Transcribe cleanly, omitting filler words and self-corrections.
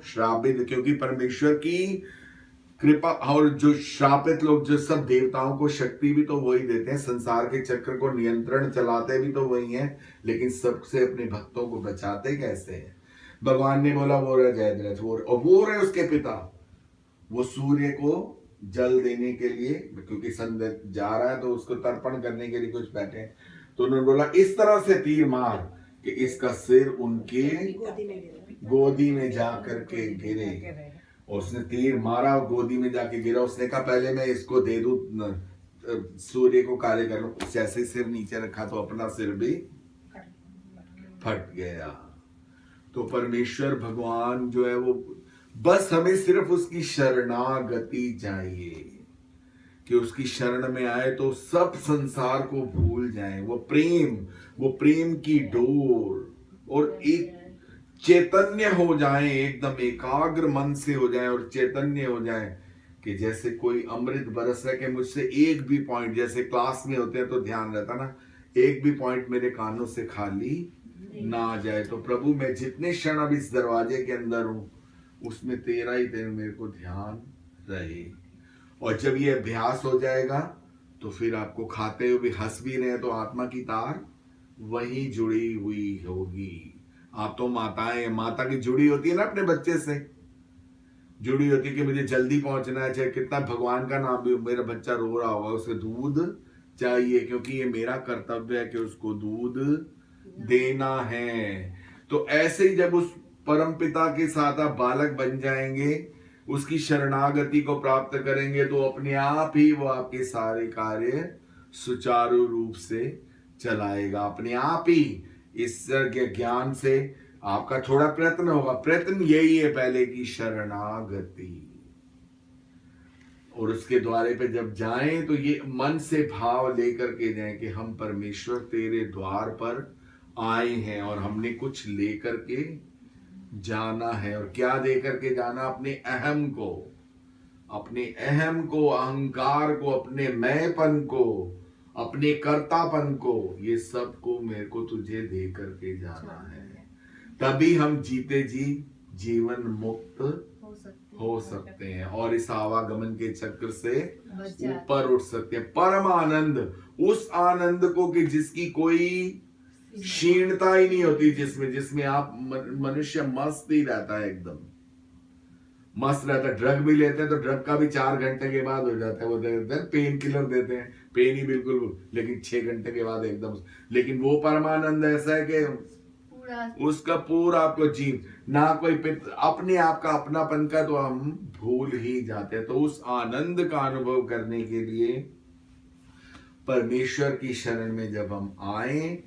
श्रापित, क्योंकि परमेश्वर की कृपा और जो श्रापित लोग, जो सब देवताओं को शक्ति भी तो वही देते हैं, संसार के चक्र को नियंत्रण चलाते भी तो वही हैं, लेकिन सबसे अपने भक्तों को बचाते कैसे हैं? भगवान ने बोला वो रहे जयद्रथ, वो रहे उसके पिता, वो सूर्य को जल देने के लिए, क्योंकि संध्या जा रहा है तो उसको तर्पण करने के लिए कुछ बैठे हैं, तो उन्होंने बोला इस तरह से तीर मार कि इसका सिर उनके गोदी में जा करके गिरे। और उसने तीर मारा और गोदी में जाके गिरा। उसने कहा पहले मैं इसको दे दूं, सूर्य को कार्य कर लूं। जैसे सिर नीचे रखा तो अपना सिर भी फट गया। तो परमेश्वर भगवान जो है वो, बस हमें सिर्फ उसकी शरणागति चाहिए कि उसकी शरण में आए तो सब संसार को भूल जाएं। वो प्रेम की डोर, और एक चैतन्य हो जाएं, एकदम एकाग्र मन से हो जाएं और चैतन्य हो जाएं कि जैसे कोई अमृत बरस रहा है कि मुझसे एक भी पॉइंट, जैसे क्लास में होते हैं तो ध्यान रहता ना, एक भी पॉइंट मेरे कानों से खाली ना आ जाए। तो प्रभु मैं जितने क्षण अब इस दरवाजे के अंदर हूं, उसमें तेरा ही तेरा मेरे को ध्यान रहे। और जब ये अभ्यास हो जाएगा तो फिर आपको खाते हुए भी हंस भी रहे तो आत्मा की तार वही जुड़ी हुई होगी। आप तो माताएं, माता की जुड़ी होती है ना अपने बच्चे से, जुड़ी होती है कि मुझे जल्दी पहुंचना है, चाहे कितना भगवान का नाम भी, मेरा बच्चा रो रहा होगा, उसे दूध चाहिए क्योंकि ये मेरा कर्तव्य है कि उसको दूध देना है। तो ऐसे ही जब उस परम पिता के साथ आप बालक बन जाएंगे, उसकी शरणागति को प्राप्त करेंगे, तो अपने आप ही वो आपके सारे कार्य सुचारू रूप से चलाएगा। अपने आप ही ईश्वर के ज्ञान से आपका थोड़ा प्रयत्न होगा, प्रयत्न यही है पहले की शरणागति। और उसके द्वारे पे जब जाएं तो ये मन से भाव लेकर के जाएं कि हम परमेश्वर तेरे द्वार पर आए हैं और हमने कुछ लेकर के जाना है। और क्या दे करके जाना? अपने अहम को, अपने अहम को, अहंकार को, अपने मैंपन को, अपने कर्तापन को, ये सब को मेरे को तुझे दे करके जाना है। तभी हम जीते जी जीवन मुक्त हो सकते हैं और इस आवागमन के चक्र से ऊपर उठ सकते हैं। परम आनंद, उस आनंद को कि जिसकी कोई क्षीणता ही नहीं होती, जिसमें आप मनुष्य मस्त ही रहता है, एकदम मस्त रहता है। ड्रग भी लेते हैं तो ड्रग का भी 4 घंटे के बाद हो जाता है, वो पेन किलर देते हैं, पेन ही बिल्कुल, लेकिन 6 घंटे के बाद एकदम। लेकिन वो परमानंद ऐसा है कि उसका पूरा आपको ना कोई अपने आप का अपनापन का तो हम भूल ही जाते हैं। तो उस आनंद का अनुभव करने के लिए परमेश्वर की शरण में जब हम आए,